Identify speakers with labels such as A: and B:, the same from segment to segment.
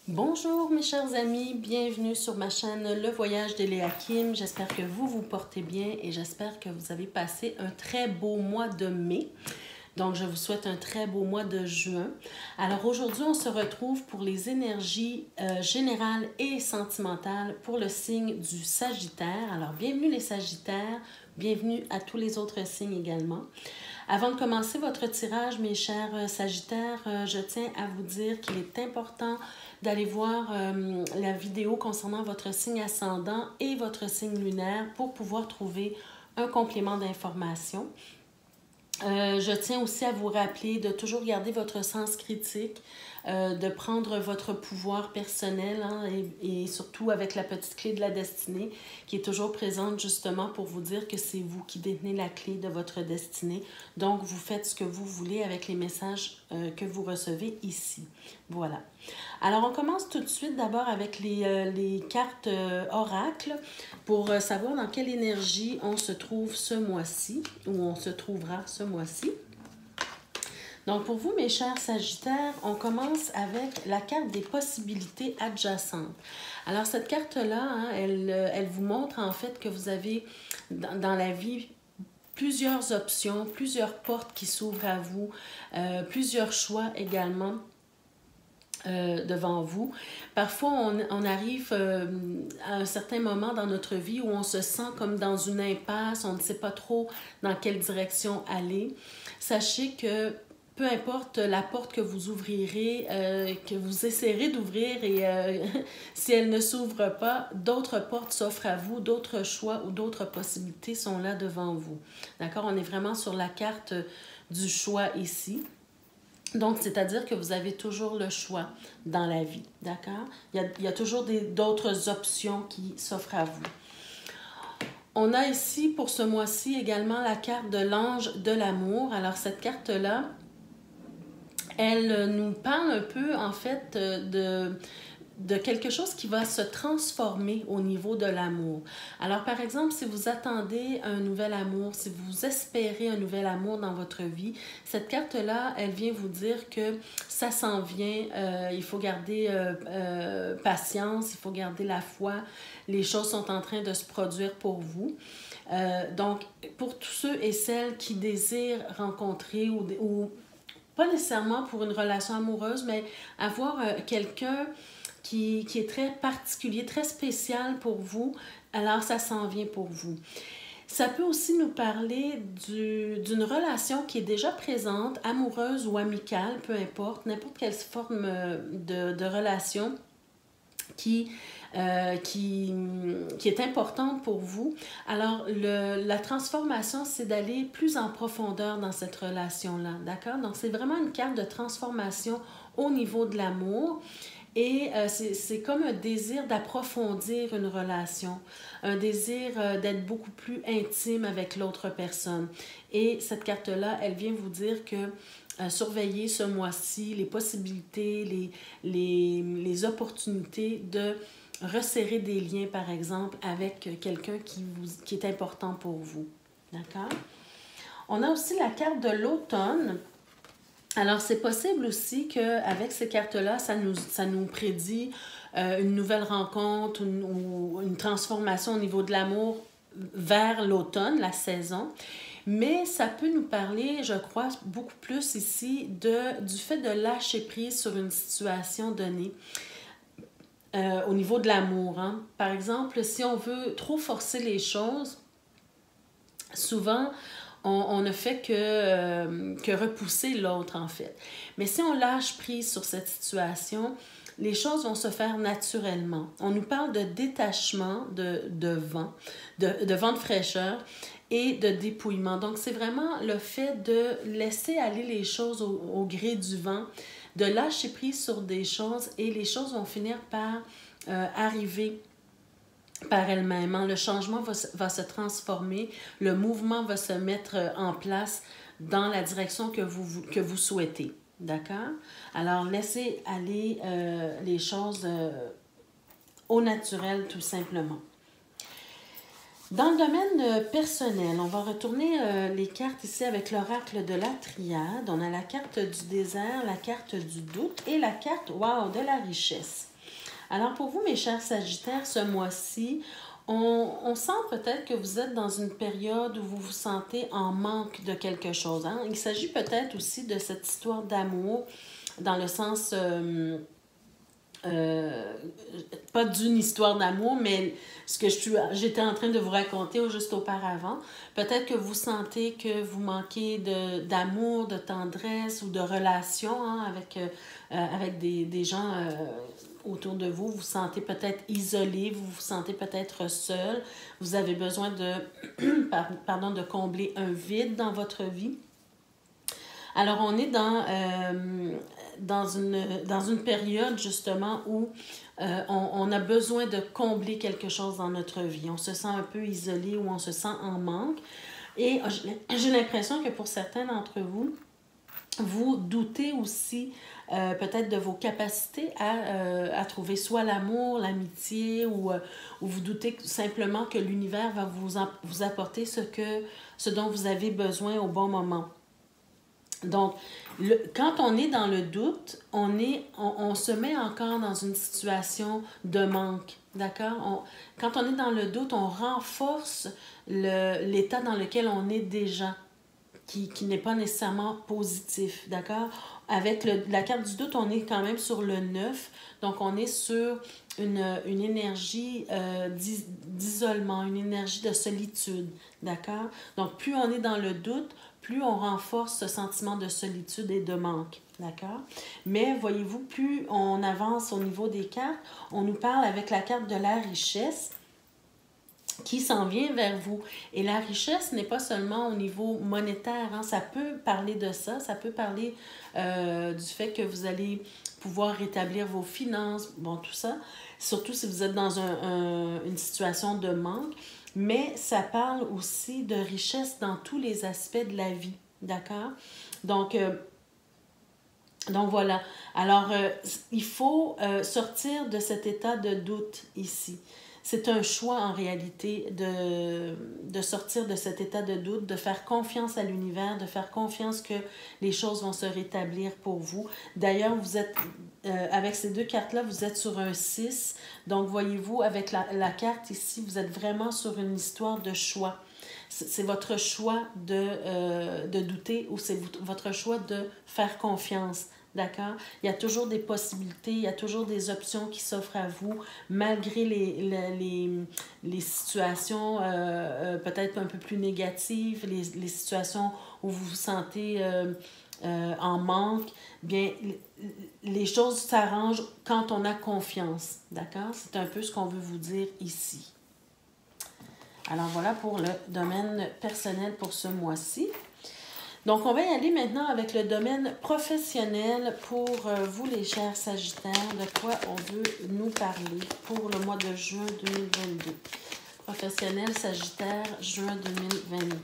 A: Bonjour mes chers amis, bienvenue sur ma chaîne Le Voyage de Léa Kim. J'espère que vous vous portez bien et j'espère que vous avez passé un très beau mois de mai. Donc je vous souhaite un très beau mois de juin. Alors aujourd'hui on se retrouve pour les énergies générales et sentimentales pour le signe du Sagittaire. Alors bienvenue les Sagittaires, bienvenue à tous les autres signes également. Avant de commencer votre tirage, mes chers Sagittaires, je tiens à vous dire qu'il est important d'aller voir la vidéo concernant votre signe ascendant et votre signe lunaire pour pouvoir trouver un complément d'information. Je tiens aussi à vous rappeler de toujours garder votre sens critique, de prendre votre pouvoir personnel et surtout avec la petite clé de la destinée qui est toujours présente justement pour vous dire que c'est vous qui détenez la clé de votre destinée. Donc, vous faites ce que vous voulez avec les messages que vous recevez ici. Voilà. Alors, on commence tout de suite d'abord avec les cartes oracles pour savoir dans quelle énergie on se trouve ce mois-ci ou on se trouvera ce mois-ci. Donc, pour vous, mes chers Sagittaires, on commence avec la carte des possibilités adjacentes. Alors, cette carte-là, elle vous montre en fait que vous avez dans la vie plusieurs options, plusieurs portes qui s'ouvrent à vous, plusieurs choix également devant vous. Parfois, on arrive à un certain moment dans notre vie où on se sent comme dans une impasse, on ne sait pas trop dans quelle direction aller. Sachez que peu importe la porte que vous ouvrirez, que vous essaierez d'ouvrir et si elle ne s'ouvre pas, d'autres portes s'offrent à vous, d'autres choix ou d'autres possibilités sont là devant vous. D'accord? On est vraiment sur la carte du choix ici. Donc, c'est-à-dire que vous avez toujours le choix dans la vie, d'accord? Il y a toujours d'autres options qui s'offrent à vous. On a ici, pour ce mois-ci, également la carte de l'ange de l'amour. Alors, cette carte-là, elle nous parle un peu, en fait, de quelque chose qui va se transformer au niveau de l'amour. Alors, par exemple, si vous attendez un nouvel amour, si vous espérez un nouvel amour dans votre vie, cette carte-là, elle vient vous dire que ça s'en vient, il faut garder patience, il faut garder la foi, les choses sont en train de se produire pour vous. Donc, pour tous ceux et celles qui désirent rencontrer ou pas nécessairement pour une relation amoureuse, mais avoir quelqu'un qui est très particulier, très spécial pour vous, alors ça s'en vient pour vous. Ça peut aussi nous parler d'une relation qui est déjà présente, amoureuse ou amicale, peu importe, n'importe quelle forme de relation qui est importante pour vous. Alors, la transformation, c'est d'aller plus en profondeur dans cette relation-là, d'accord? Donc, c'est vraiment une carte de transformation au niveau de l'amour. Et c'est comme un désir d'approfondir une relation, un désir d'être beaucoup plus intime avec l'autre personne. Et cette carte-là, elle vient vous dire que surveillez ce mois-ci les possibilités, les opportunités de resserrer des liens, par exemple, avec quelqu'un qui est important pour vous. D'accord? On a aussi la carte de l'automne. Alors, c'est possible aussi qu'avec ces cartes-là, ça nous prédit une nouvelle rencontre ou une transformation au niveau de l'amour vers l'automne, la saison. Mais ça peut nous parler, je crois, beaucoup plus ici du fait de lâcher prise sur une situation donnée. Au niveau de l'amour. Hein. Par exemple, si on veut trop forcer les choses, souvent, on ne fait que repousser l'autre, en fait. Mais si on lâche prise sur cette situation, les choses vont se faire naturellement. On nous parle de détachement de vent, de vent de fraîcheur et de dépouillement. Donc, c'est vraiment le fait de laisser aller les choses au gré du vent, de lâcher prise sur des choses et les choses vont finir par arriver par elles-mêmes. Le changement va se transformer, le mouvement va se mettre en place dans la direction que vous souhaitez. D'accord? Alors, laissez aller les choses au naturel, tout simplement. Dans le domaine personnel, on va retourner les cartes ici avec l'oracle de la triade. On a la carte du désert, la carte du doute et la carte, wow, de la richesse. Alors pour vous, mes chers Sagittaires, ce mois-ci, on sent peut-être que vous êtes dans une période où vous vous sentez en manque de quelque chose. Hein? Il s'agit peut-être aussi de cette histoire d'amour, dans le sens... pas d'une histoire d'amour, mais ce que j'étais en train de vous raconter juste auparavant. Peut-être que vous sentez que vous manquez d'amour, de tendresse ou de relation hein, avec des gens autour de vous. Vous vous sentez peut-être isolé, vous vous sentez peut-être seul. Vous avez besoin de combler un vide dans votre vie. Alors, on est dans une période, justement, où on a besoin de combler quelque chose dans notre vie. On se sent un peu isolé ou on se sent en manque. Et j'ai l'impression que pour certains d'entre vous, vous doutez aussi peut-être de vos capacités à trouver soit l'amour, l'amitié, ou vous doutez simplement que l'univers va vous apporter ce dont vous avez besoin au bon moment. Donc, quand on est dans le doute, on se met encore dans une situation de manque, d'accord? Quand on est dans le doute, on renforce l'état dans lequel on est déjà, qui n'est pas nécessairement positif, d'accord? Avec la carte du doute, on est quand même sur le 9, donc on est sur une énergie d'isolement, une énergie de solitude, d'accord? Donc, plus on est dans le doute, plus on renforce ce sentiment de solitude et de manque, d'accord? Mais voyez-vous, plus on avance au niveau des cartes, on nous parle avec la carte de la richesse qui s'en vient vers vous. Et la richesse n'est pas seulement au niveau monétaire, hein, ça peut parler de ça, ça peut parler du fait que vous allez pouvoir rétablir vos finances, bon, tout ça, surtout si vous êtes dans une situation de manque. Mais ça parle aussi de richesse dans tous les aspects de la vie, d'accord? Donc voilà. Alors, il faut sortir de cet état de doute ici. C'est un choix en réalité de sortir de cet état de doute, de faire confiance à l'univers, de faire confiance que les choses vont se rétablir pour vous. D'ailleurs, vous êtes, avec ces deux cartes-là, vous êtes sur un 6. Donc, voyez-vous, avec la carte ici, vous êtes vraiment sur une histoire de choix. C'est votre choix de douter ou c'est votre choix de faire confiance. D'accord? Il y a toujours des possibilités, il y a toujours des options qui s'offrent à vous, malgré les situations peut-être un peu plus négatives, les situations où vous vous sentez en manque. Bien, les choses s'arrangent quand on a confiance. D'accord? C'est un peu ce qu'on veut vous dire ici. Alors voilà pour le domaine personnel pour ce mois-ci. Donc, on va y aller maintenant avec le domaine professionnel pour vous, les chers Sagittaires. De quoi on veut nous parler pour le mois de juin 2022. Professionnel Sagittaire, juin 2022.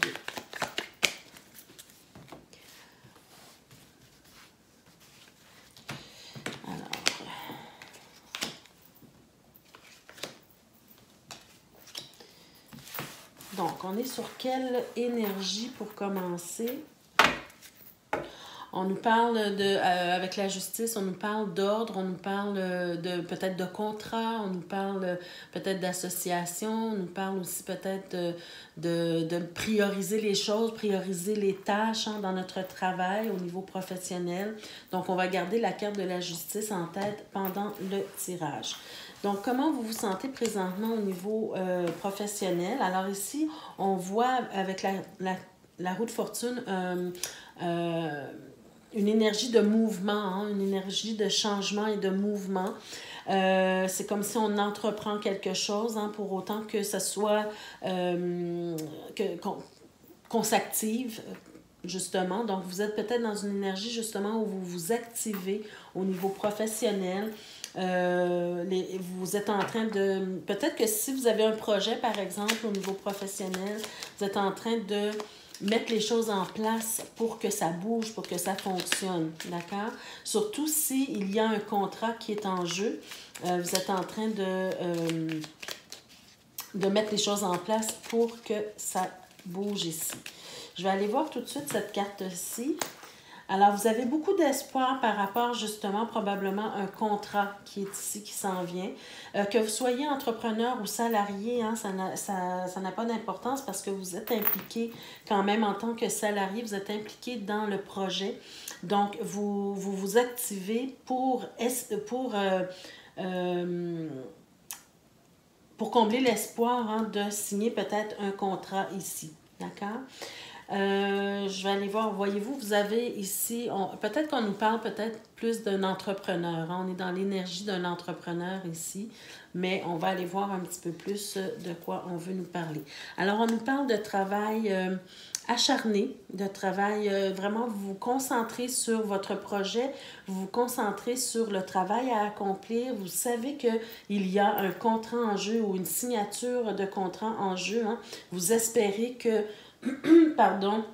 A: Donc, on est sur quelle énergie pour commencer? On nous parle avec la justice, on nous parle d'ordre, on nous parle peut-être de contrat, on nous parle peut-être d'association, on nous parle aussi peut-être de prioriser les choses, prioriser les tâches hein, dans notre travail au niveau professionnel. Donc, on va garder la carte de la justice en tête pendant le tirage. Donc, comment vous vous sentez présentement au niveau professionnel? Alors ici, on voit avec la roue de fortune une énergie de mouvement, hein, une énergie de changement et de mouvement. C'est comme si on entreprend quelque chose, hein, pour autant que ce soit qu'on s'active, justement. Donc, vous êtes peut-être dans une énergie, justement, où vous vous activez au niveau professionnel. Vous êtes en train de... Peut-être que si vous avez un projet, par exemple, au niveau professionnel, vous êtes en train de mettre les choses en place pour que ça bouge, pour que ça fonctionne, d'accord? Surtout s'il y a un contrat qui est en jeu, vous êtes en train de mettre les choses en place pour que ça bouge ici. Je vais aller voir tout de suite cette carte-ci. Alors, vous avez beaucoup d'espoir par rapport justement probablement à un contrat qui est ici, qui s'en vient. Que vous soyez entrepreneur ou salarié, hein, ça n'a pas d'importance parce que vous êtes impliqué quand même en tant que salarié, vous êtes impliqué dans le projet. Donc, vous activez pour combler l'espoir, hein, de signer peut-être un contrat ici. D'accord? Je vais aller voir, voyez-vous, vous avez ici, peut-être qu'on nous parle peut-être plus d'un entrepreneur, hein, on est dans l'énergie d'un entrepreneur ici, mais on va aller voir un petit peu plus de quoi on veut nous parler. Alors, on nous parle de travail acharné, de travail, vraiment vous vous concentrez sur votre projet, vous vous concentrez sur le travail à accomplir, vous savez qu'il y a un contrat en jeu ou une signature de contrat en jeu, hein. Vous espérez que pardon,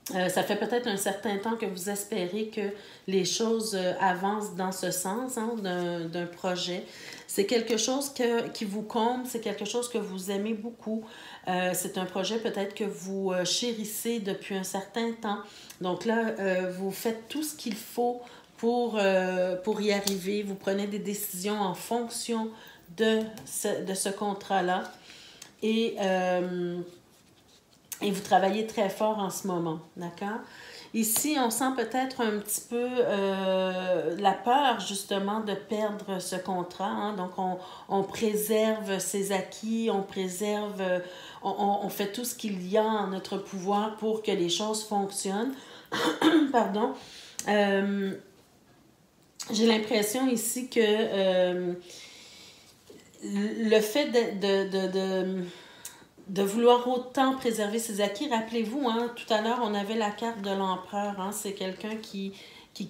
A: ça fait peut-être un certain temps que vous espérez que les choses avancent dans ce sens, hein, d'un projet. C'est quelque chose qui vous comble, c'est quelque chose que vous aimez beaucoup. C'est un projet peut-être que vous chérissez depuis un certain temps. Donc là, vous faites tout ce qu'il faut pour y arriver. Vous prenez des décisions en fonction de ce contrat-là. Et vous travaillez très fort en ce moment, d'accord? Ici, on sent peut-être un petit peu la peur, justement, de perdre ce contrat, hein? Donc, on préserve ses acquis, on fait tout ce qu'il y a en notre pouvoir pour que les choses fonctionnent. Pardon. J'ai l'impression ici que le fait de vouloir autant préserver ses acquis. Rappelez-vous, hein, tout à l'heure, on avait la carte de l'empereur. Hein, c'est quelqu'un qui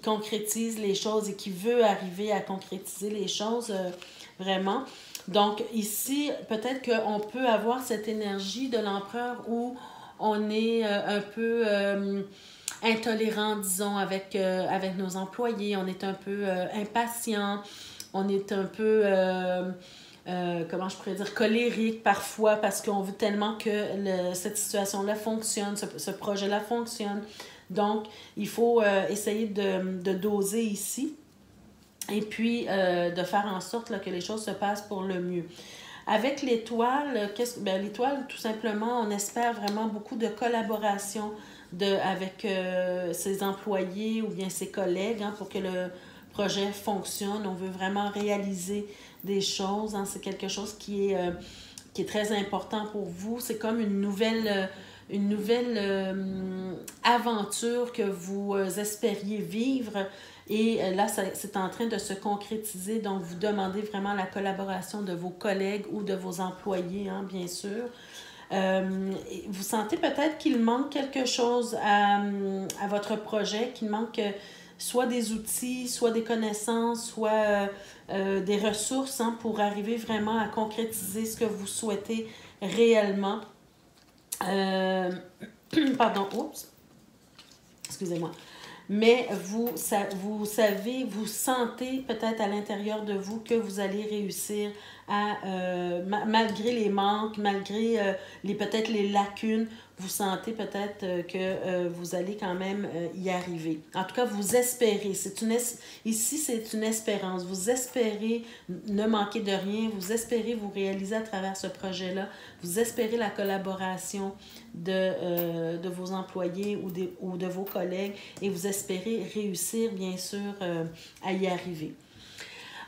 A: concrétise les choses et qui veut arriver à concrétiser les choses vraiment. Donc, ici, peut-être qu'on peut avoir cette énergie de l'empereur où on est un peu intolérant, disons, avec nos employés. On est un peu impatient. On est un peu... comment je pourrais dire, colérique parfois parce qu'on veut tellement que cette situation-là fonctionne, ce projet-là fonctionne. Donc, il faut essayer de doser ici et puis de faire en sorte là, que les choses se passent pour le mieux. Avec l'étoile, l'étoile, tout simplement, on espère vraiment beaucoup de collaboration avec ses employés ou bien ses collègues, hein, pour que le projet fonctionne. On veut vraiment réaliser des choses, hein. C'est quelque chose qui est très important pour vous. C'est comme une nouvelle aventure que vous espériez vivre. Et là, c'est en train de se concrétiser. Donc, vous demandez vraiment la collaboration de vos collègues ou de vos employés, hein, bien sûr. Vous sentez peut-être qu'il manque quelque chose à votre projet, qu'il manque soit des outils, soit des connaissances, soit des ressources, hein, pour arriver vraiment à concrétiser ce que vous souhaitez réellement. Pardon, oups, excusez-moi. Mais vous savez, vous sentez peut-être à l'intérieur de vous que vous allez réussir à, malgré les manques, malgré peut-être les lacunes, vous sentez peut-être que vous allez quand même y arriver. En tout cas, vous espérez. Ici, c'est une espérance. Vous espérez ne manquer de rien. Vous espérez vous réaliser à travers ce projet-là. Vous espérez la collaboration de vos employés ou de vos collègues et vous espérez réussir, bien sûr, à y arriver.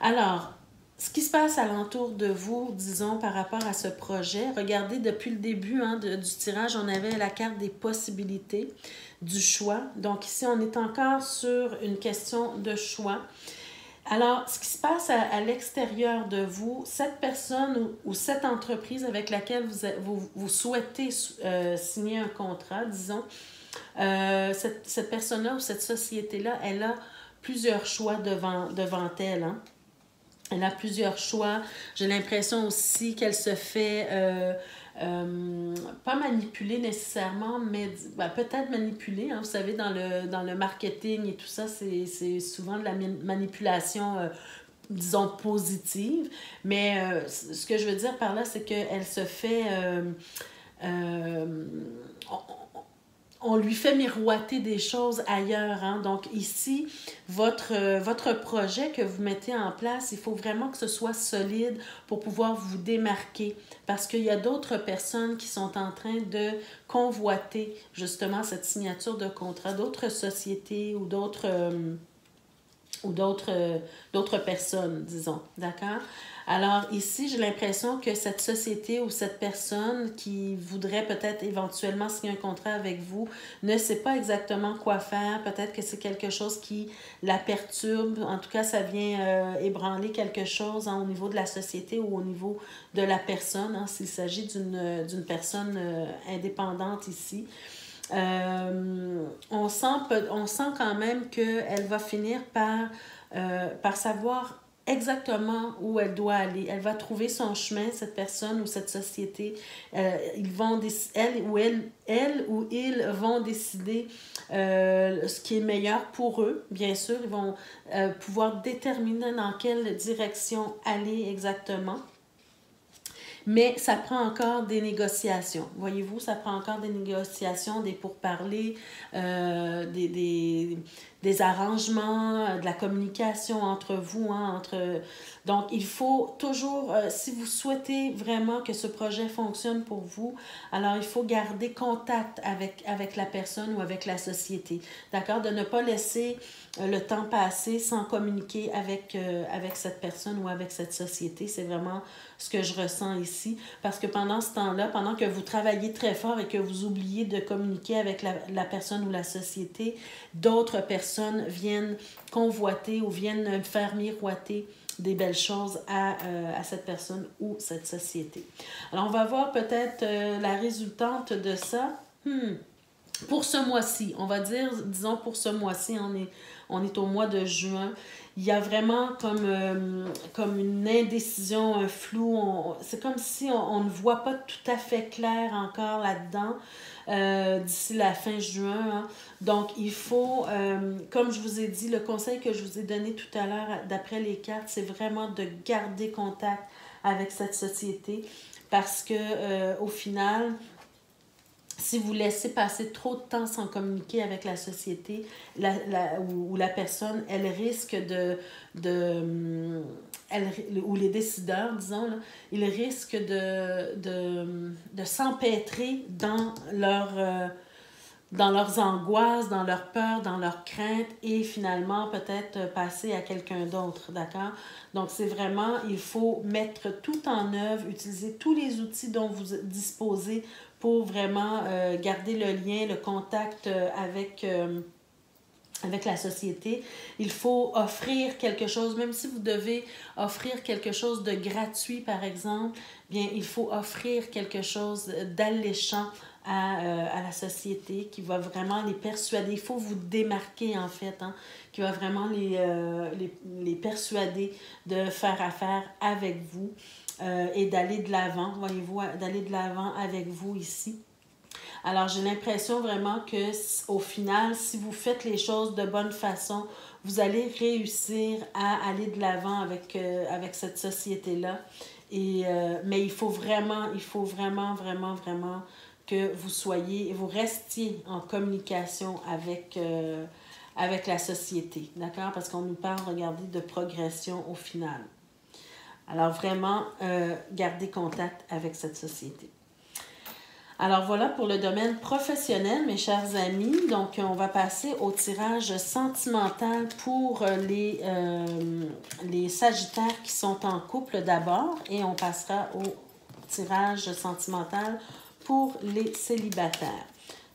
A: Alors, ce qui se passe alentour de vous, disons, par rapport à ce projet, regardez, depuis le début, hein, du tirage, on avait la carte des possibilités, du choix. Donc ici, on est encore sur une question de choix. Alors, ce qui se passe à l'extérieur de vous, cette personne ou cette entreprise avec laquelle vous souhaitez signer un contrat, disons, cette personne-là ou cette société-là, elle a plusieurs choix devant elle, hein. Elle a plusieurs choix. J'ai l'impression aussi qu'elle se fait pas manipuler nécessairement, mais peut-être manipuler. Hein. Vous savez, dans le marketing et tout ça, c'est souvent de la manipulation, disons, positive. Mais ce que je veux dire par là, c'est qu'elle se fait... on lui fait miroiter des choses ailleurs. Hein? Donc ici, votre projet que vous mettez en place, il faut vraiment que ce soit solide pour pouvoir vous démarquer. Parce qu'il y a d'autres personnes qui sont en train de convoiter justement cette signature de contrat, d'autres sociétés ou d'autres personnes, disons. D'accord? Alors ici, j'ai l'impression que cette société ou cette personne qui voudrait peut-être éventuellement signer un contrat avec vous ne sait pas exactement quoi faire. Peut-être que c'est quelque chose qui la perturbe. En tout cas, ça vient ébranler quelque chose hein, au niveau de la société ou au niveau de la personne, hein, s'il s'agit d'une personne indépendante ici. On sent quand même qu'elle va finir par savoir exactement où elle doit aller. Elle va trouver son chemin, cette personne ou cette société. Elle ou ils vont décider ce qui est meilleur pour eux. Bien sûr, ils vont pouvoir déterminer dans quelle direction aller exactement. Mais ça prend encore des négociations. Voyez-vous, ça prend encore des négociations, des pourparlers, des arrangements, de la communication entre vous. Hein, Donc, il faut toujours, si vous souhaitez vraiment que ce projet fonctionne pour vous, alors il faut garder contact avec la personne ou avec la société. D'accord? De ne pas laisser le temps passer sans communiquer avec cette personne ou avec cette société. C'est vraiment ce que je ressens ici. Parce que pendant ce temps-là, pendant que vous travaillez très fort et que vous oubliez de communiquer avec la personne ou la société, d'autres personnes viennent convoiter ou viennent faire miroiter des belles choses à cette personne ou cette société. Alors, on va voir peut-être la résultante de ça. Pour ce mois-ci, on va dire, disons pour ce mois-ci, on est au mois de juin. Il y a vraiment comme une indécision, un flou. C'est comme si on ne voit pas tout à fait clair encore là-dedans d'ici la fin juin. Hein. Donc, il faut, comme je vous ai dit, le conseil que je vous ai donné tout à l'heure d'après les cartes, c'est vraiment de garder contact avec cette société parce que au final, si vous laissez passer trop de temps sans communiquer avec la société ou la personne, elle risque ou les décideurs, disons, là, ils risquent de s'empêtrer dans leurs angoisses, dans leurs peurs, dans leurs craintes et finalement peut-être passer à quelqu'un d'autre, d'accord? Donc c'est vraiment, il faut mettre tout en œuvre, utiliser tous les outils dont vous disposez pour vraiment garder le lien, le contact avec la société. Il faut offrir quelque chose, même si vous devez offrir quelque chose de gratuit, par exemple, bien, il faut offrir quelque chose d'alléchant à la société qui va vraiment les persuader. Il faut vous démarquer, en fait, hein, qui va vraiment les persuader de faire affaire avec vous et d'aller de l'avant, voyez-vous, d'aller de l'avant avec vous ici. Alors, j'ai l'impression vraiment que au final, si vous faites les choses de bonne façon, vous allez réussir à aller de l'avant avec cette société-là. Mais il faut vraiment, vraiment que vous restiez en communication avec la société, d'accord? Parce qu'on nous parle, regardez, de progression au final. Alors, vraiment, gardez contact avec cette société. Alors voilà pour le domaine professionnel, mes chers amis. Donc, on va passer au tirage sentimental pour les Sagittaires qui sont en couple d'abord. Et on passera au tirage sentimental pour les célibataires.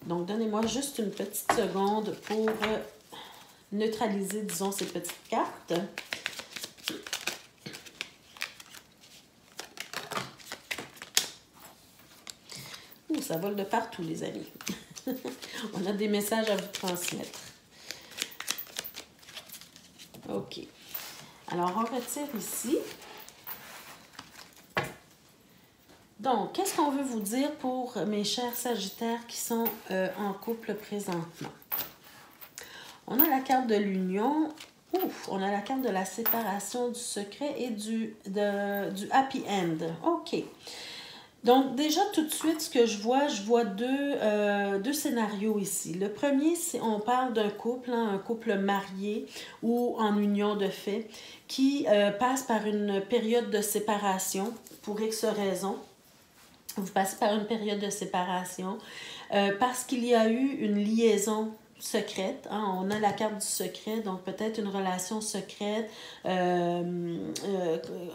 A: Donc, donnez-moi juste une petite seconde pour neutraliser, disons, ces petites cartes. Ça vole de partout, les amis. On a des messages à vous transmettre. OK. Alors, on retire ici. Donc, qu'est-ce qu'on veut vous dire pour mes chers Sagittaires qui sont en couple présentement? On a la carte de l'union. On a la carte de la séparation, du secret et du happy end. OK. Donc, déjà, tout de suite, ce que je vois deux scénarios ici. Le premier, c'est on parle d'un couple, hein, un couple marié ou en union de fait, qui passe par une période de séparation pour X raisons. Vous passez par une période de séparation parce qu'il y a eu une liaison secrète. Hein? On a la carte du secret, donc peut-être une relation secrète.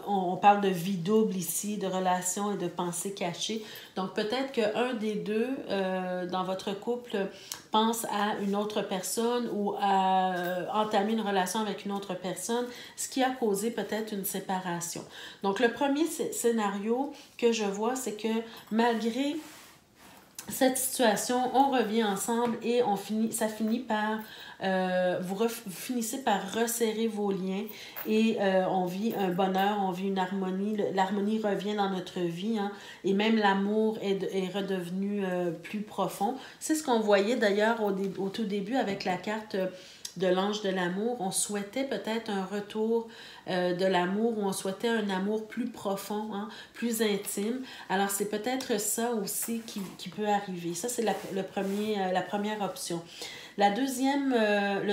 A: On parle de vie double ici, de relations et de pensées cachées. Donc peut-être qu'un des deux dans votre couple pense à une autre personne ou à entamer une relation avec une autre personne, ce qui a causé peut-être une séparation. Donc le premier scénario que je vois, c'est que malgré cette situation, on revient ensemble et ça finit par, vous finissez par resserrer vos liens et on vit un bonheur, on vit une harmonie. L'harmonie revient dans notre vie, hein, et même l'amour est redevenu plus profond. C'est ce qu'on voyait d'ailleurs au tout début avec la carte de l'ange de l'amour. On souhaitait peut-être un retour de l'amour, où on souhaitait un amour plus profond, hein, plus intime. Alors, c'est peut-être ça aussi qui peut arriver. Ça, c'est la première option. Le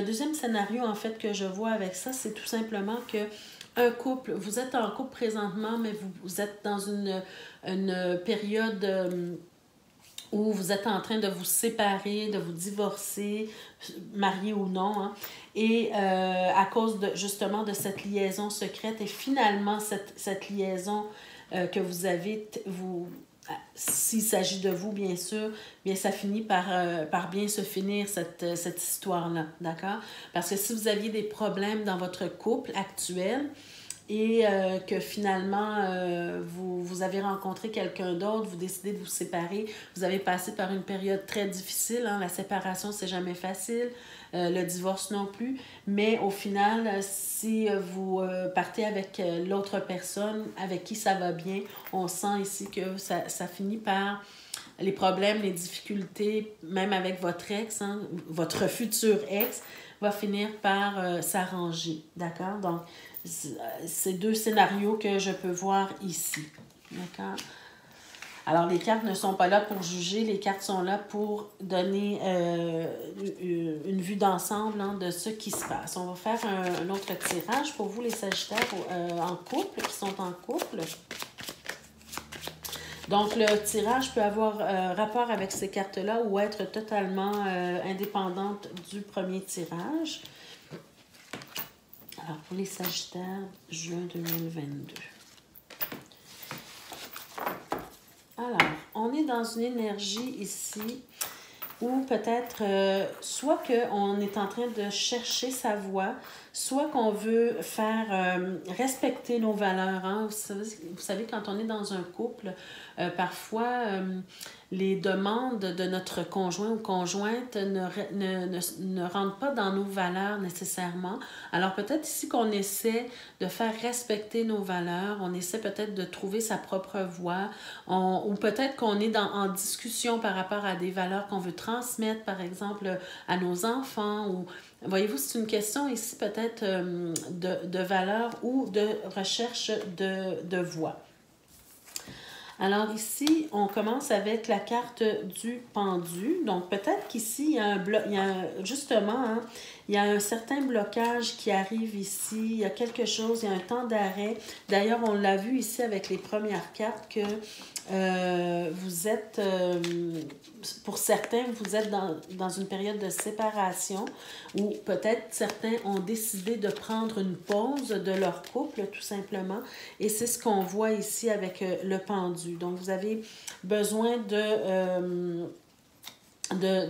A: deuxième scénario, en fait, que je vois avec ça, c'est tout simplement que un couple, vous êtes en couple présentement, mais vous êtes dans une période où vous êtes en train de vous séparer, de vous divorcer, marié ou non, hein, et à cause justement de cette liaison secrète, et finalement cette liaison que vous avez, s'il s'agit de vous, bien sûr, bien ça finit par bien se finir, cette histoire-là, d'accord? Parce que si vous aviez des problèmes dans votre couple actuel, et que finalement, vous avez rencontré quelqu'un d'autre, vous décidez de vous séparer, vous avez passé par une période très difficile, hein, la séparation, c'est jamais facile, le divorce non plus, mais au final, si vous partez avec l'autre personne avec qui ça va bien, on sent ici que ça finit par les problèmes, les difficultés, même avec votre ex, hein, votre futur ex, va finir par s'arranger, d'accord? Donc, c'est deux scénarios que je peux voir ici. D'accord? Alors, les cartes ne sont pas là pour juger, les cartes sont là pour donner une vue d'ensemble, hein, de ce qui se passe. On va faire un autre tirage pour vous, les Sagittaires en couple, qui sont en couple. Donc, le tirage peut avoir rapport avec ces cartes-là ou être totalement indépendante du premier tirage. Alors, pour les Sagittaires, juin 2022. Alors, on est dans une énergie ici où peut-être soit qu'on est en train de chercher sa voie, soit qu'on veut faire respecter nos valeurs. Hein. Vous savez, quand on est dans un couple, parfois, les demandes de notre conjoint ou conjointe ne rentrent pas dans nos valeurs nécessairement. Alors peut-être ici qu'on essaie de faire respecter nos valeurs, on essaie peut-être de trouver sa propre voie, ou peut-être qu'on est en discussion par rapport à des valeurs qu'on veut transmettre, par exemple, à nos enfants. Ou voyez-vous, c'est une question ici peut-être de valeurs ou de recherche de voie. Alors ici, on commence avec la carte du pendu. Donc peut-être qu'ici, il y a justement, hein, il y a un certain blocage qui arrive ici. Il y a quelque chose, il y a un temps d'arrêt. D'ailleurs, on l'a vu ici avec les premières cartes que vous êtes, pour certains, vous êtes dans une période de séparation où peut-être certains ont décidé de prendre une pause de leur couple, tout simplement. Et c'est ce qu'on voit ici avec le pendu. Donc, vous avez besoin de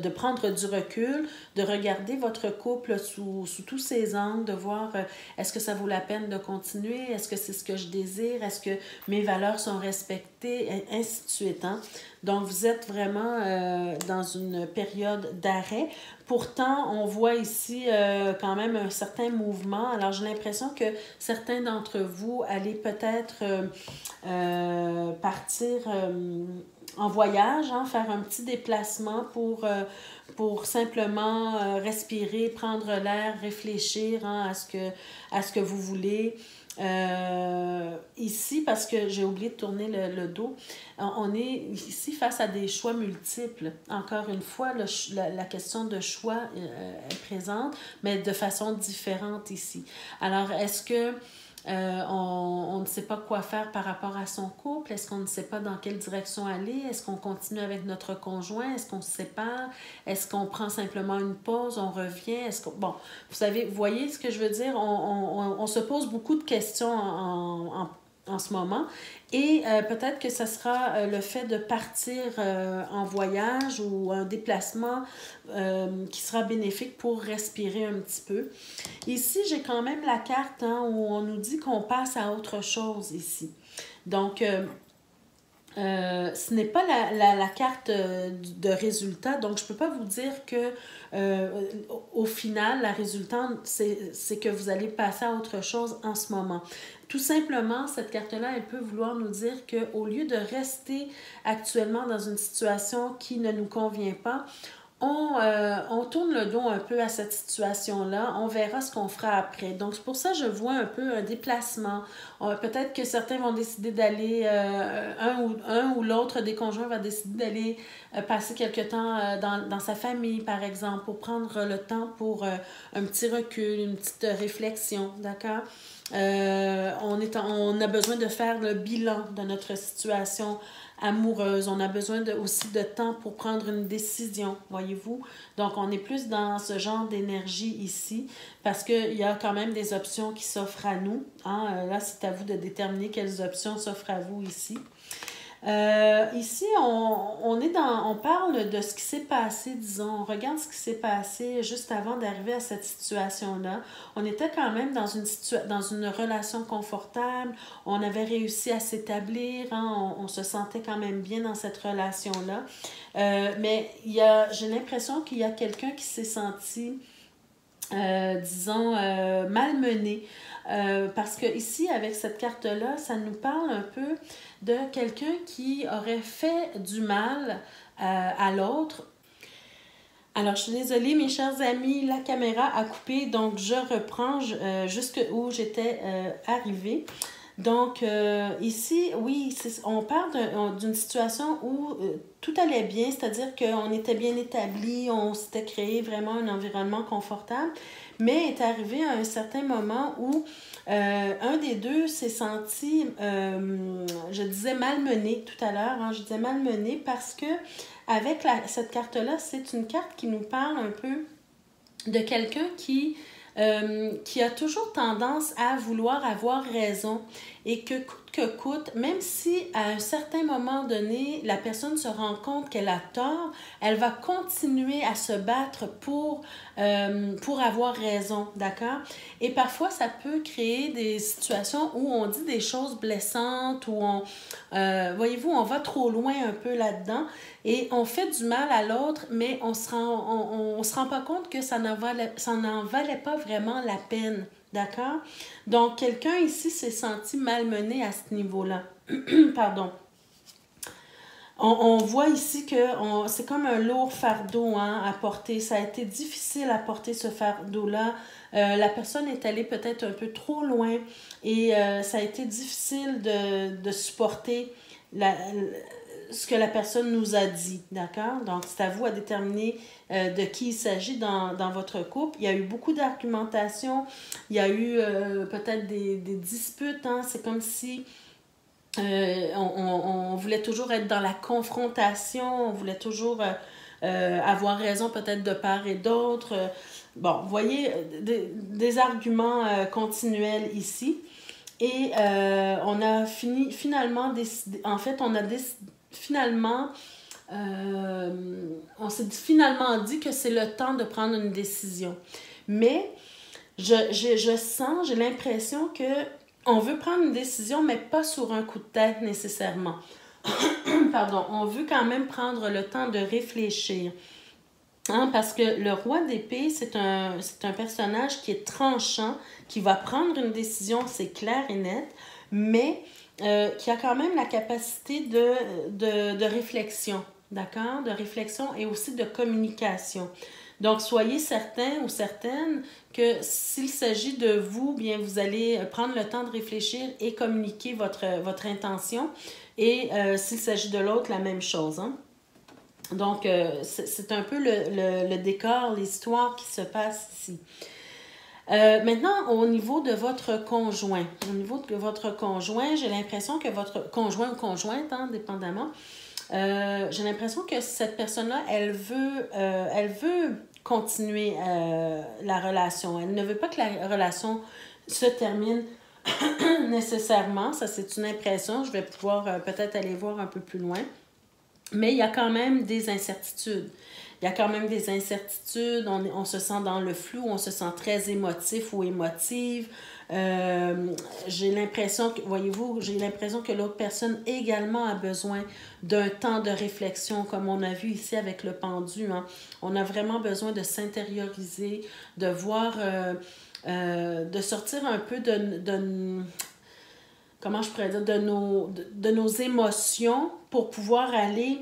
A: prendre du recul, de regarder votre couple sous tous ses angles, de voir est-ce que ça vaut la peine de continuer, est-ce que c'est ce que je désire, est-ce que mes valeurs sont respectées, et ainsi de suite. Hein? Donc, vous êtes vraiment dans une période d'arrêt. Pourtant, on voit ici quand même un certain mouvement. Alors, j'ai l'impression que certains d'entre vous allez peut-être partir en voyage, hein, faire un petit déplacement pour simplement respirer, prendre l'air, réfléchir, hein, à ce que vous voulez. ici, parce que j'ai oublié de tourner le dos, on est ici face à des choix multiples. Encore une fois, la question de choix est présente, mais de façon différente ici. Alors, est-ce que on ne sait pas quoi faire par rapport à son couple? Est-ce qu'on ne sait pas dans quelle direction aller? Est-ce qu'on continue avec notre conjoint? Est-ce qu'on se sépare? Est-ce qu'on prend simplement une pause? On revient? Bon, vous savez, vous voyez ce que je veux dire? On se pose beaucoup de questions en ce moment. Et peut-être que ce sera le fait de partir en voyage ou un déplacement qui sera bénéfique pour respirer un petit peu. Ici, j'ai quand même la carte où on nous dit qu'on passe à autre chose ici. Donc, ce n'est pas la carte de résultat, donc je ne peux pas vous dire que au final, la résultante, c'est que vous allez passer à autre chose en ce moment. Tout simplement, cette carte-là, elle peut vouloir nous dire qu'au lieu de rester actuellement dans une situation qui ne nous convient pas, on tourne le dos un peu à cette situation-là. On verra ce qu'on fera après. Donc, c'est pour ça que je vois un peu un déplacement. Peut-être que certains vont décider d'aller, un ou l'autre des conjoints va décider d'aller passer quelque temps dans sa famille, par exemple, pour prendre le temps pour un petit recul, une petite réflexion, d'accord? On a besoin de faire le bilan de notre situation amoureuse. On a besoin aussi de temps pour prendre une décision, voyez-vous. Donc, on est plus dans ce genre d'énergie ici parce qu'il y a quand même des options qui s'offrent à nous. Là, c'est à vous de déterminer quelles options s'offrent à vous ici. Ici, on parle de ce qui s'est passé, disons, on regarde ce qui s'est passé juste avant d'arriver à cette situation-là. On était quand même dans une relation confortable, on avait réussi à s'établir, on se sentait quand même bien dans cette relation-là. Mais j'ai l'impression qu'il y a quelqu'un qui s'est senti, disons, malmené. Parce que ici, avec cette carte-là, ça nous parle un peu de quelqu'un qui aurait fait du mal à l'autre. Alors, je suis désolée, mes chers amis, la caméra a coupé, donc je reprends jusqu'où j'étais arrivée. Donc, ici, oui, on parle d'une situation où tout allait bien, c'est-à-dire qu'on était bien établi, on s'était créé vraiment un environnement confortable, mais est arrivé à un certain moment où un des deux s'est senti, je disais malmené tout à l'heure, je disais malmené parce que avec cette carte-là, c'est une carte qui nous parle un peu de quelqu'un qui a toujours tendance à vouloir avoir raison et que coûte que coûte, même si à un certain moment donné, la personne se rend compte qu'elle a tort, elle va continuer à se battre pour avoir raison, d'accord? Et parfois, ça peut créer des situations où on dit des choses blessantes, où voyez-vous, on va trop loin un peu là-dedans et on fait du mal à l'autre, mais on se rend pas compte que ça n'en valait pas vraiment la peine. D'accord? Donc, quelqu'un ici s'est senti malmené à ce niveau-là. Pardon. On voit ici que c'est comme un lourd fardeau à porter. Ça a été difficile à porter ce fardeau-là. La personne est allée peut-être un peu trop loin et ça a été difficile de supporter ce que la personne nous a dit, d'accord? Donc, c'est à vous à déterminer de qui il s'agit dans votre couple. Il y a eu beaucoup d'argumentation, il y a eu peut-être des disputes, c'est comme si on voulait toujours être dans la confrontation, on voulait toujours avoir raison peut-être de part et d'autre. Bon, vous voyez, des arguments continuels ici. Et on a finalement décidé, en fait, on s'est finalement dit que c'est le temps de prendre une décision. Mais j'ai l'impression que on veut prendre une décision, mais pas sur un coup de tête nécessairement. Pardon, on veut quand même prendre le temps de réfléchir. Parce que le roi d'épée, c'est un personnage qui est tranchant, qui va prendre une décision, c'est clair et net, mais qui a quand même la capacité de réflexion, d'accord? De réflexion et aussi de communication. Donc, soyez certains ou certaines que s'il s'agit de vous, bien, vous allez prendre le temps de réfléchir et communiquer votre intention. Et s'il s'agit de l'autre, la même chose. Hein? Donc, c'est un peu le décor, l'histoire qui se passe ici. Maintenant, au niveau de votre conjoint. Au niveau de votre conjoint, j'ai l'impression que votre conjoint ou conjointe, hein, dépendamment, j'ai l'impression que cette personne-là, elle veut continuer la relation. Elle ne veut pas que la relation se termine nécessairement. Ça, c'est une impression. Je vais pouvoir peut-être aller voir un peu plus loin. Mais il y a quand même des incertitudes. Il y a quand même des incertitudes. On se sent dans le flou. On se sent très émotif ou émotive. J'ai l'impression que, voyez-vous, j'ai l'impression que l'autre personne également a besoin d'un temps de réflexion, comme on a vu ici avec le pendu. Hein. On a vraiment besoin de s'intérioriser, de voir, de sortir un peu comment je pourrais dire, de nos émotions pour pouvoir aller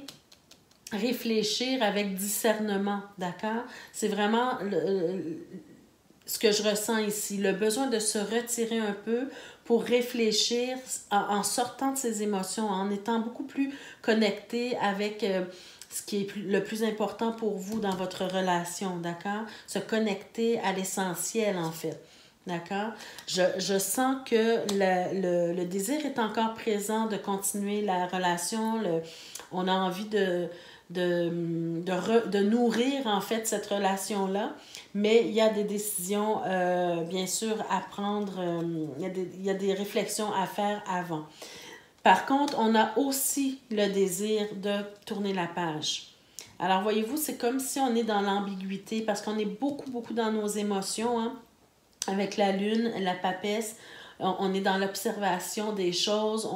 A: réfléchir avec discernement, d'accord? C'est vraiment ce que je ressens ici, le besoin de se retirer un peu pour réfléchir en sortant de ses émotions, en étant beaucoup plus connecté avec ce qui est le plus important pour vous dans votre relation, d'accord? Se connecter à l'essentiel, en fait. D'accord? Je sens que le désir est encore présent de continuer la relation. On a envie de nourrir, en fait, cette relation-là. Mais il y a des décisions, bien sûr, à prendre. Il y a des réflexions à faire avant. Par contre, on a aussi le désir de tourner la page. Alors, voyez-vous, c'est comme si on est dans l'ambiguïté parce qu'on est beaucoup, beaucoup dans nos émotions, hein? Avec la lune, la papesse, on est dans l'observation des choses,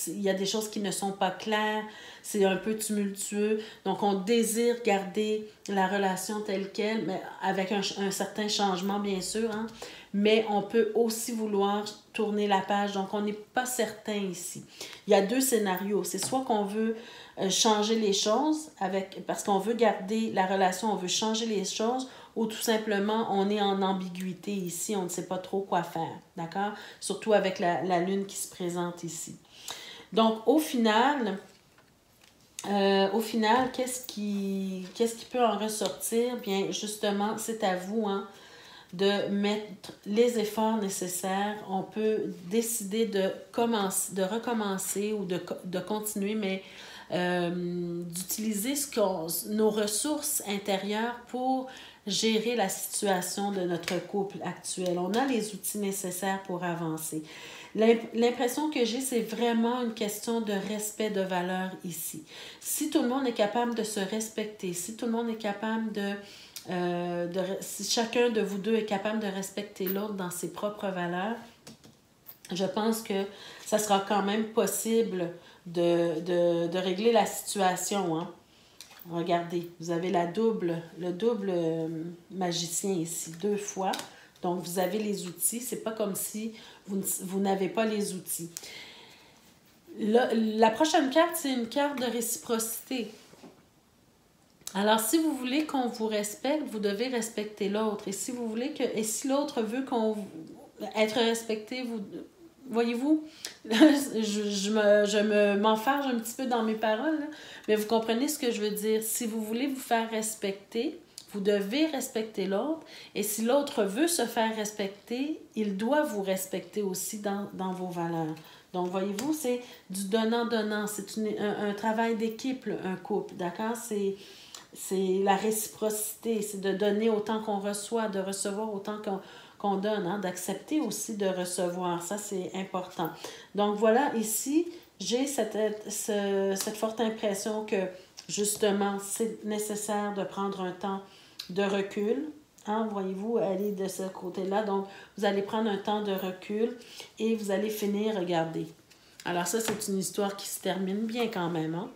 A: il y a des choses qui ne sont pas claires, c'est un peu tumultueux. Donc, on désire garder la relation telle qu'elle, mais avec un certain changement, bien sûr, hein? Mais on peut aussi vouloir tourner la page. Donc, on n'est pas certain ici. Il y a deux scénarios. C'est soit qu'on veut changer les choses parce qu'on veut garder la relation, on veut changer les choses, ou tout simplement, on est en ambiguïté ici, on ne sait pas trop quoi faire, d'accord? Surtout avec la lune qui se présente ici. Donc, au final, qu'est-ce qui peut en ressortir? Bien, justement, c'est à vous, hein, de mettre les efforts nécessaires. On peut décider de recommencer ou de continuer, mais d'utiliser nos ressources intérieures pour gérer la situation de notre couple actuel. On a les outils nécessaires pour avancer. L'impression que j'ai, c'est vraiment une question de respect de valeur ici. Si tout le monde est capable de se respecter, si tout le monde est capable si chacun de vous deux est capable de respecter l'autre dans ses propres valeurs, je pense que ça sera quand même possible de régler la situation. Hein? Regardez, vous avez le double magicien ici, 2 fois. Donc, vous avez les outils. C'est pas comme si vous n'avez pas les outils. La prochaine carte, c'est une carte de réciprocité. Alors, si vous voulez qu'on vous respecte, vous devez respecter l'autre. Et si vous voulez si l'autre veut être respecté, voyez-vous, je m'enfarge un petit peu dans mes paroles, là, mais vous comprenez ce que je veux dire. Si vous voulez vous faire respecter, vous devez respecter l'autre. Et si l'autre veut se faire respecter, il doit vous respecter aussi dans vos valeurs. Donc, voyez-vous, c'est du donnant-donnant. C'est un travail d'équipe, un couple, d'accord? C'est la réciprocité, c'est de donner autant qu'on reçoit, de recevoir autant qu'on donne, hein, d'accepter aussi de recevoir. Ça, c'est important. Donc, voilà, ici, j'ai cette forte impression que, justement, c'est nécessaire de prendre un temps de recul. Hein, voyez-vous, aller de ce côté-là. Donc, vous allez prendre un temps de recul et vous allez finir, regardez. Alors, ça, c'est une histoire qui se termine bien quand même, hein?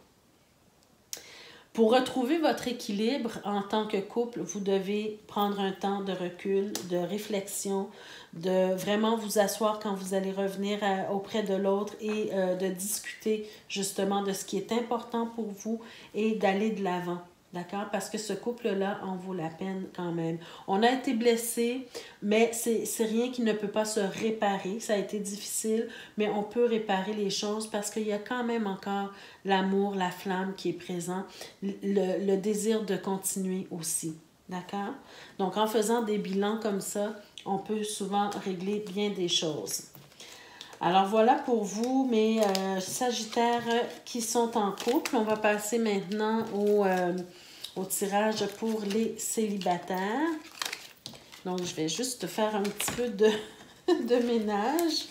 A: Pour retrouver votre équilibre en tant que couple, vous devez prendre un temps de recul, de réflexion, de vraiment vous asseoir quand vous allez revenir auprès de l'autre et de discuter justement de ce qui est important pour vous et d'aller de l'avant. D'accord? Parce que ce couple-là en vaut la peine quand même. On a été blessé, mais c'est rien qui ne peut pas se réparer. Ça a été difficile, mais on peut réparer les choses parce qu'il y a quand même encore l'amour, la flamme qui est présent, le désir de continuer aussi. D'accord? Donc, en faisant des bilans comme ça, on peut souvent régler bien des choses. Alors voilà pour vous, mes Sagittaires qui sont en couple. On va passer maintenant au tirage pour les célibataires. Donc, je vais juste faire un petit peu de ménage.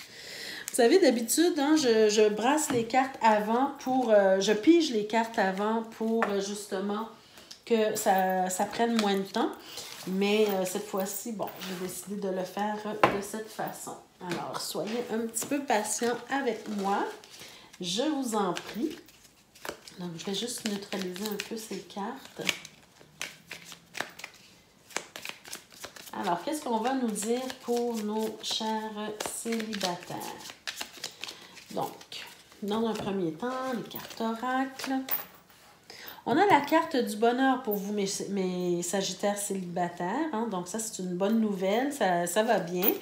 A: Vous savez, d'habitude, hein, je brasse les cartes avant pour... je pige les cartes avant pour justement que ça prenne moins de temps. Mais cette fois-ci, bon, j'ai décidé de le faire de cette façon. Alors, soyez un petit peu patient avec moi. Je vous en prie. Donc, je vais juste neutraliser un peu ces cartes. Alors, qu'est-ce qu'on va nous dire pour nos chers célibataires? Donc, dans un premier temps, les cartes oracles. On a la carte du bonheur pour vous, mes Sagittaires célibataires. Hein? Donc, ça, c'est une bonne nouvelle. Ça va bien.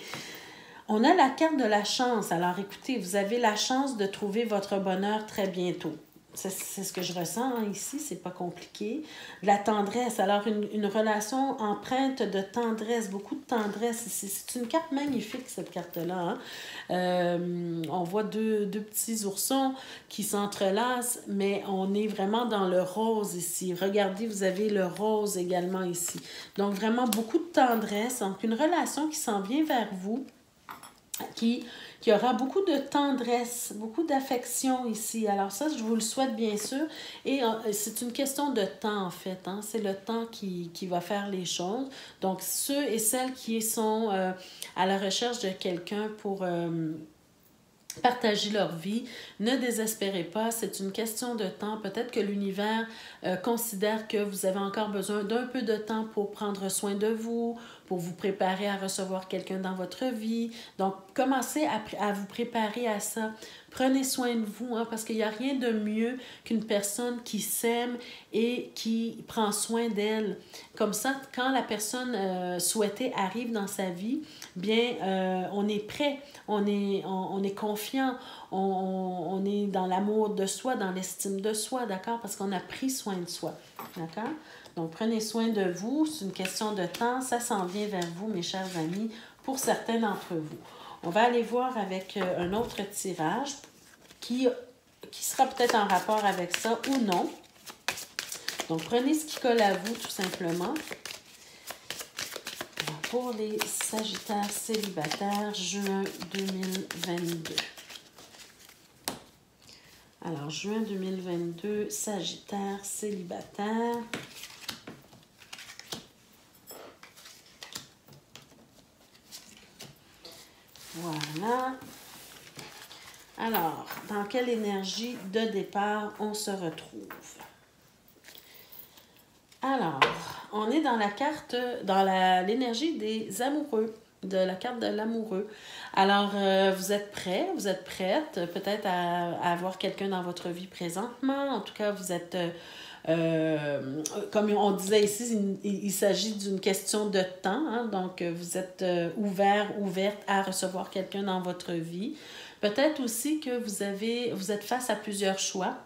A: On a la carte de la chance. Alors, écoutez, vous avez la chance de trouver votre bonheur très bientôt. C'est ce que je ressens hein, ici, c'est pas compliqué. La tendresse, alors une relation empreinte de tendresse, beaucoup de tendresse. C'est une carte magnifique, cette carte-là. Hein? On voit deux petits oursons qui s'entrelacent, mais on est vraiment dans le rose ici. Regardez, vous avez le rose également ici. Donc, vraiment beaucoup de tendresse. Donc, une relation qui s'en vient vers vous, qui aura beaucoup de tendresse, beaucoup d'affection ici. Alors ça, je vous le souhaite bien sûr. Et c'est une question de temps en fait. Hein? C'est le temps qui va faire les choses. Donc ceux et celles qui sont à la recherche de quelqu'un pour... partager leur vie. Ne désespérez pas, c'est une question de temps. Peut-être que l'univers considère que vous avez encore besoin d'un peu de temps pour prendre soin de vous, pour vous préparer à recevoir quelqu'un dans votre vie. Donc, commencez à vous préparer à ça. Prenez soin de vous, hein, parce qu'il n'y a rien de mieux qu'une personne qui s'aime et qui prend soin d'elle. Comme ça, quand la personne souhaitée arrive dans sa vie, bien, on est prêt, on est confiant, on est dans l'amour de soi, dans l'estime de soi, d'accord? Parce qu'on a pris soin de soi, d'accord? Donc, prenez soin de vous, c'est une question de temps, ça s'en vient vers vous, mes chers amis, pour certains d'entre vous. On va aller voir avec un autre tirage qui sera peut-être en rapport avec ça ou non. Donc, prenez ce qui colle à vous, tout simplement. Alors, pour les Sagittaires célibataires, juin 2022. Alors, juin 2022, Sagittaire célibataire. Voilà. Alors, dans quelle énergie de départ on se retrouve? Alors, on est dans la carte, dans l'énergie des amoureux, de la carte de l'amoureux. Alors, vous êtes prêts, vous êtes prête peut-être à avoir quelqu'un dans votre vie présentement. En tout cas, vous êtes... comme on disait ici, il s'agit d'une question de temps. Hein? Donc, vous êtes ouverte à recevoir quelqu'un dans votre vie. Peut-être aussi que vous êtes face à plusieurs choix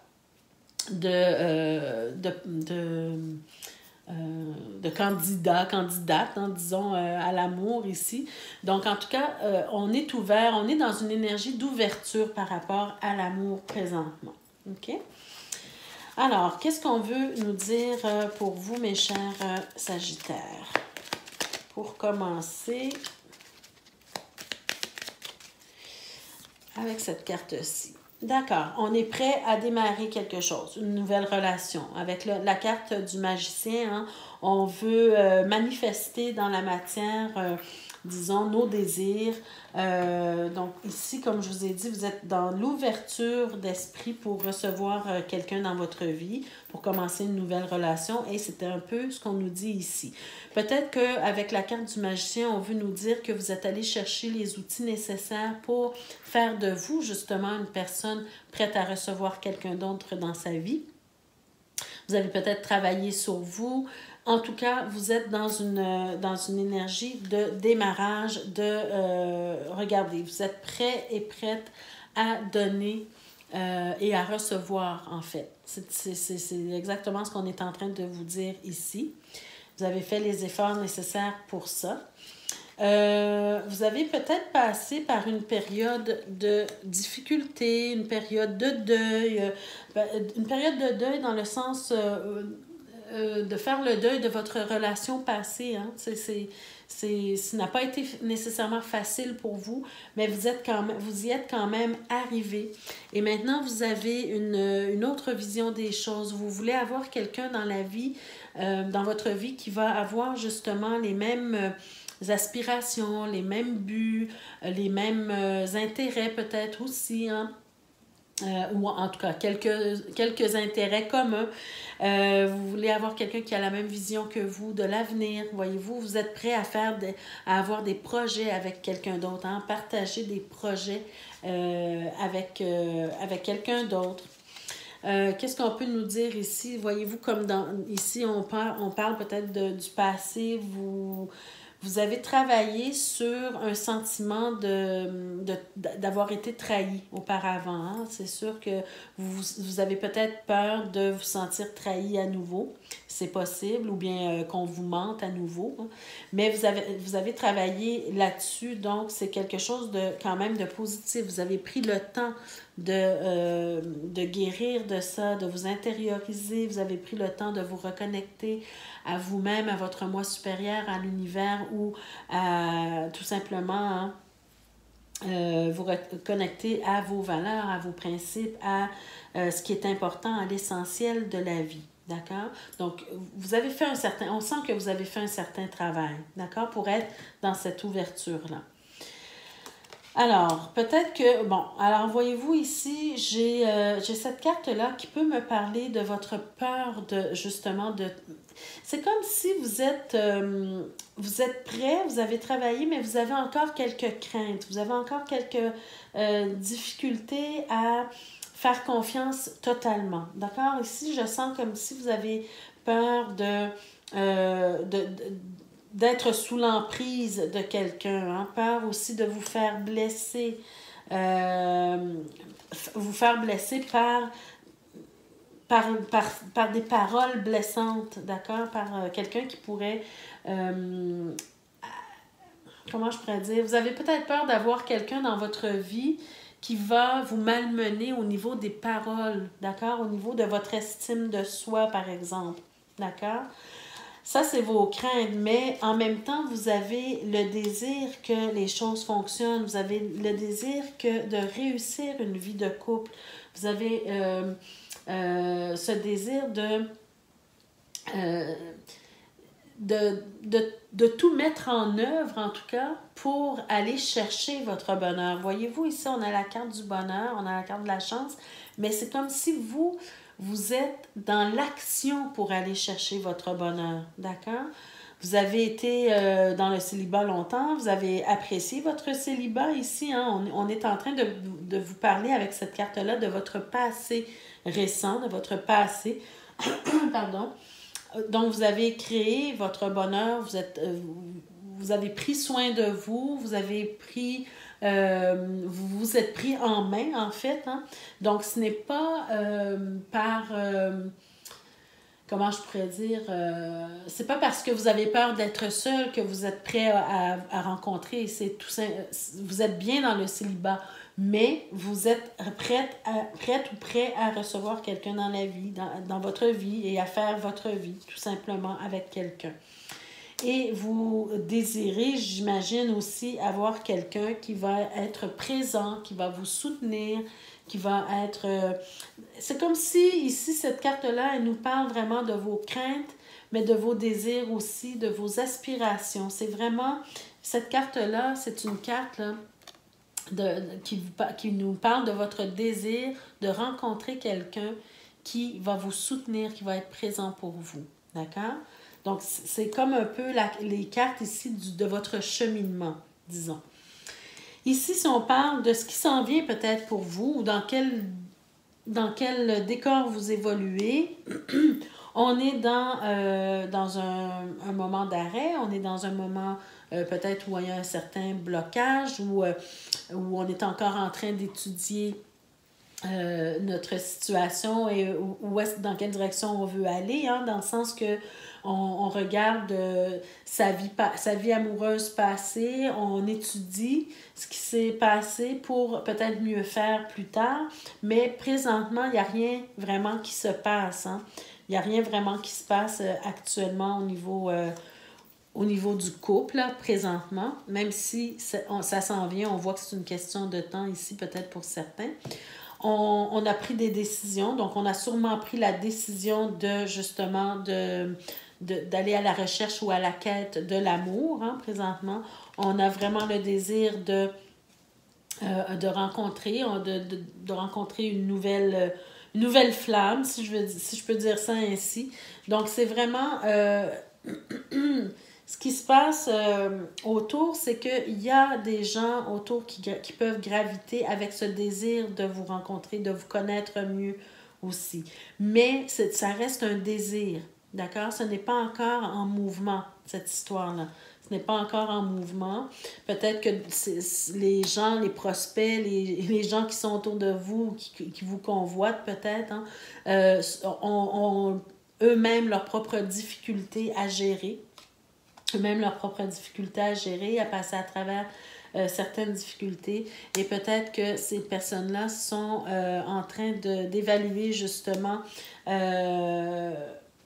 A: de candidats, candidates, hein, disons, à l'amour ici. Donc, en tout cas, on est ouvert, on est dans une énergie d'ouverture par rapport à l'amour présentement. OK? Alors, qu'est-ce qu'on veut nous dire pour vous, mes chers Sagittaires? Pour commencer, avec cette carte-ci. D'accord, on est prêt à démarrer quelque chose, une nouvelle relation. Avec la carte du magicien, hein, on veut manifester dans la matière, disons, nos désirs. Donc ici, comme je vous ai dit, vous êtes dans l'ouverture d'esprit pour recevoir quelqu'un dans votre vie, pour commencer une nouvelle relation. Et c'était un peu ce qu'on nous dit ici. Peut-être qu'avec la carte du magicien, on veut nous dire que vous êtes allé chercher les outils nécessaires pour faire de vous, justement, une personne prête à recevoir quelqu'un d'autre dans sa vie. Vous avez peut-être travaillé sur vous. En tout cas, vous êtes dans une énergie de démarrage, regardez, vous êtes prêt et prête à donner et à recevoir, en fait. C'est exactement ce qu'on est en train de vous dire ici. Vous avez fait les efforts nécessaires pour ça. Vous avez peut-être passé par une période de difficulté, une période de deuil, une période de deuil dans le sens de faire le deuil de votre relation passée. Hein? Ça n'a pas été nécessairement facile pour vous, mais vous y êtes quand même arrivé. Et maintenant, vous avez une autre vision des choses. Vous voulez avoir quelqu'un dans la vie, dans votre vie, qui va avoir justement les mêmes aspirations, les mêmes buts, les mêmes intérêts peut-être aussi, hein? Ou en tout cas quelques intérêts communs. Vous voulez avoir quelqu'un qui a la même vision que vous de l'avenir. Voyez-vous, vous êtes prêt à avoir des projets avec quelqu'un d'autre, hein? Partager des projets avec quelqu'un d'autre. Qu'est-ce qu'on peut nous dire ici? Voyez-vous, comme ici, on parle peut-être du passé. Vous avez travaillé sur un sentiment d'avoir été trahi auparavant. Hein? C'est sûr que vous avez peut-être peur de vous sentir trahi à nouveau. C'est possible, ou bien qu'on vous mente à nouveau. Hein? Mais vous avez travaillé là-dessus, donc c'est quelque chose quand même de positif. Vous avez pris le temps de guérir de ça, de vous intérioriser. Vous avez pris le temps de vous reconnecter à vous-même, à votre moi supérieur, à l'univers, ou tout simplement vous reconnecter à vos valeurs, à vos principes, à ce qui est important, à l'essentiel de la vie. D'accord? Donc, vous avez fait on sent que vous avez fait un certain travail, d'accord, pour être dans cette ouverture-là. Alors, peut-être que, alors voyez-vous ici, j'ai cette carte-là qui peut me parler de votre peur c'est comme si vous êtes prêt, vous avez travaillé, mais vous avez encore quelques craintes, vous avez encore quelques difficultés à faire confiance totalement, d'accord? Ici, je sens comme si vous avez peur d'être sous l'emprise de quelqu'un, hein? Peur aussi de vous faire blesser, par des paroles blessantes, d'accord? Par quelqu'un qui pourrait, comment je pourrais dire? Vous avez peut-être peur d'avoir quelqu'un dans votre vie qui va vous malmener au niveau des paroles, d'accord? Au niveau de votre estime de soi, par exemple, d'accord? Ça, c'est vos craintes, mais en même temps, vous avez le désir que les choses fonctionnent. Vous avez le désir de réussir une vie de couple. Vous avez ce désir de tout mettre en œuvre, en tout cas, pour aller chercher votre bonheur. Voyez-vous, ici, on a la carte du bonheur, on a la carte de la chance, mais c'est comme si vous êtes dans l'action pour aller chercher votre bonheur, d'accord? Vous avez été dans le célibat longtemps, vous avez apprécié votre célibat ici, hein? On est en train de vous parler avec cette carte-là de votre passé récent, de votre passé, pardon. Donc, vous avez créé votre bonheur, vous avez pris soin de vous, vous avez pris... vous vous êtes pris en main, en fait. Hein? Donc, ce n'est pas comment je pourrais dire? C'est pas parce que vous avez peur d'être seul que vous êtes prêt à rencontrer. Vous êtes bien dans le célibat, mais vous êtes prête ou prêt à recevoir quelqu'un dans la vie, dans votre vie, et à faire votre vie, tout simplement, avec quelqu'un. Et vous désirez, j'imagine aussi, avoir quelqu'un qui va être présent, qui va vous soutenir, qui va être... c'est comme si, ici, cette carte-là, elle nous parle vraiment de vos craintes, mais de vos désirs aussi, de vos aspirations. C'est vraiment... Cette carte-là, c'est une carte là, qui nous parle de votre désir de rencontrer quelqu'un qui va vous soutenir, qui va être présent pour vous. D'accord? Donc, c'est comme un peu les cartes ici de votre cheminement, disons. Ici, si on parle de ce qui s'en vient peut-être pour vous, ou dans quel décor vous évoluez, On est dans un moment d'arrêt, on est dans un moment peut-être où il y a un certain blocage, où on est encore en train d'étudier notre situation et dans quelle direction on veut aller, hein, dans le sens que on regarde sa vie amoureuse passée, on étudie ce qui s'est passé pour peut-être mieux faire plus tard, mais présentement, il n'y a rien vraiment qui se passe. Hein. Il n'y a rien vraiment qui se passe actuellement au niveau du couple, là, présentement, même si ça s'en vient, on voit que c'est une question de temps ici, peut-être pour certains. On a pris des décisions, donc on a sûrement pris la décision de, justement, d'aller à la recherche ou à la quête de l'amour, hein, présentement. On a vraiment le désir de rencontrer, de rencontrer une nouvelle flamme, si je peux dire ça ainsi. Donc, c'est vraiment... ce qui se passe autour, c'est qu'il y a des gens autour qui peuvent graviter avec ce désir de vous rencontrer, de vous connaître mieux aussi. Mais ça reste un désir, d'accord? Ce n'est pas encore en mouvement, cette histoire-là. Ce n'est pas encore en mouvement. Peut-être que les gens, les prospects, les gens qui sont autour de vous, qui vous convoitent peut-être, hein, ont eux-mêmes leurs propres difficultés à gérer. Eux-mêmes leurs propres difficultés à gérer, à passer à travers certaines difficultés. Et peut-être que ces personnes-là sont en train d'évaluer justement,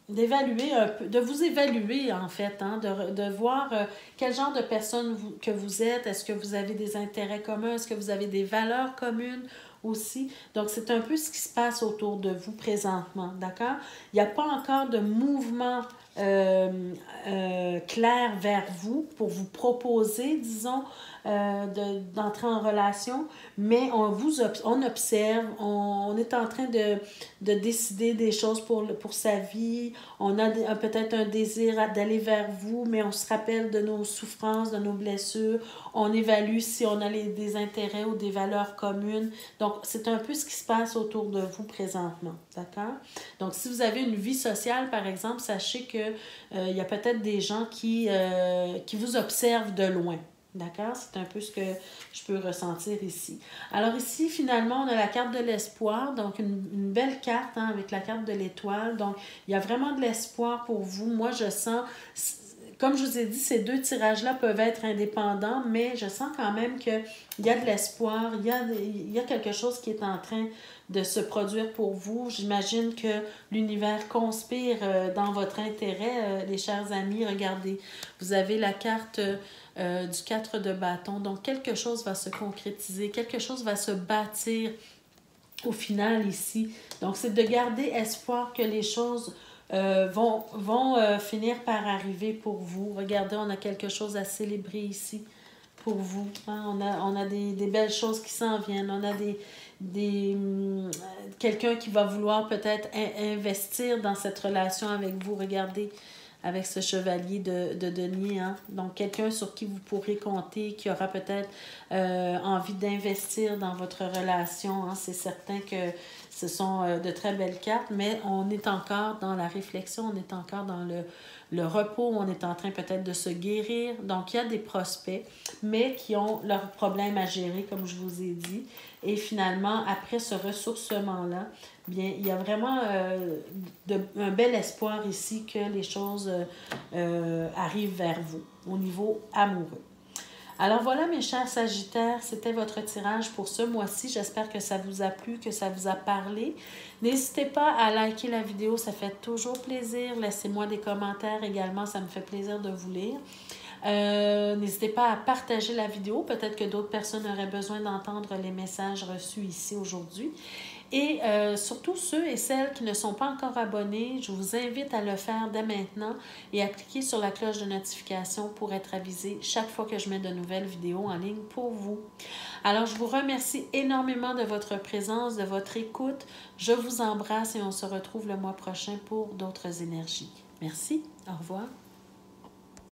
A: d'évaluer un peu, de vous évaluer en fait, hein, de voir quel genre de personne que vous êtes. Est-ce que vous avez des intérêts communs? Est-ce que vous avez des valeurs communes aussi? Donc, c'est un peu ce qui se passe autour de vous présentement, d'accord? Il n'y a pas encore de mouvement clair vers vous pour vous proposer, disons, d'entrer en relation, mais on observe, on est en train de décider des choses pour sa vie, on a peut-être un désir d'aller vers vous, mais on se rappelle de nos souffrances, de nos blessures, on évalue si on a des intérêts ou des valeurs communes. Donc, c'est un peu ce qui se passe autour de vous présentement, d'accord? Donc, si vous avez une vie sociale, par exemple, sachez que il y a peut-être des gens qui vous observent de loin. D'accord? C'est un peu ce que je peux ressentir ici. Alors ici, finalement, on a la carte de l'espoir, donc une belle carte, hein, avec la carte de l'étoile. Donc, il y a vraiment de l'espoir pour vous. Moi, je sens, comme je vous ai dit, ces deux tirages-là peuvent être indépendants, mais je sens quand même qu'il y a de l'espoir, il y a quelque chose qui est en train de se produire pour vous. J'imagine que l'univers conspire dans votre intérêt, les chers amis. Regardez, vous avez la carte du 4 de bâton. Donc, quelque chose va se concrétiser, quelque chose va se bâtir au final ici. Donc, c'est de garder espoir que les choses vont finir par arriver pour vous. Regardez, on a quelque chose à célébrer ici pour vous. Hein? On a des belles choses qui s'en viennent. On a quelqu'un qui va vouloir peut-être investir dans cette relation avec vous. Regardez, avec ce chevalier de denier. Hein? Donc, quelqu'un sur qui vous pourrez compter, qui aura peut-être envie d'investir dans votre relation. Hein? C'est certain que ce sont de très belles cartes, mais on est encore dans la réflexion, on est encore dans le repos, on est en train peut-être de se guérir. Donc, il y a des prospects, mais qui ont leurs problèmes à gérer, comme je vous ai dit. Et finalement, après ce ressourcement-là, bien, il y a vraiment un bel espoir ici que les choses arrivent vers vous au niveau amoureux. Alors voilà, mes chers Sagittaires, c'était votre tirage pour ce mois-ci. J'espère que ça vous a plu, que ça vous a parlé. N'hésitez pas à liker la vidéo, ça fait toujours plaisir. Laissez-moi des commentaires également, ça me fait plaisir de vous lire. N'hésitez pas à partager la vidéo. Peut-être que d'autres personnes auraient besoin d'entendre les messages reçus ici aujourd'hui. Et surtout ceux et celles qui ne sont pas encore abonnés, je vous invite à le faire dès maintenant et à cliquer sur la cloche de notification pour être avisé chaque fois que je mets de nouvelles vidéos en ligne pour vous. Alors, je vous remercie énormément de votre présence, de votre écoute. Je vous embrasse et on se retrouve le mois prochain pour d'autres énergies. Merci. Au revoir.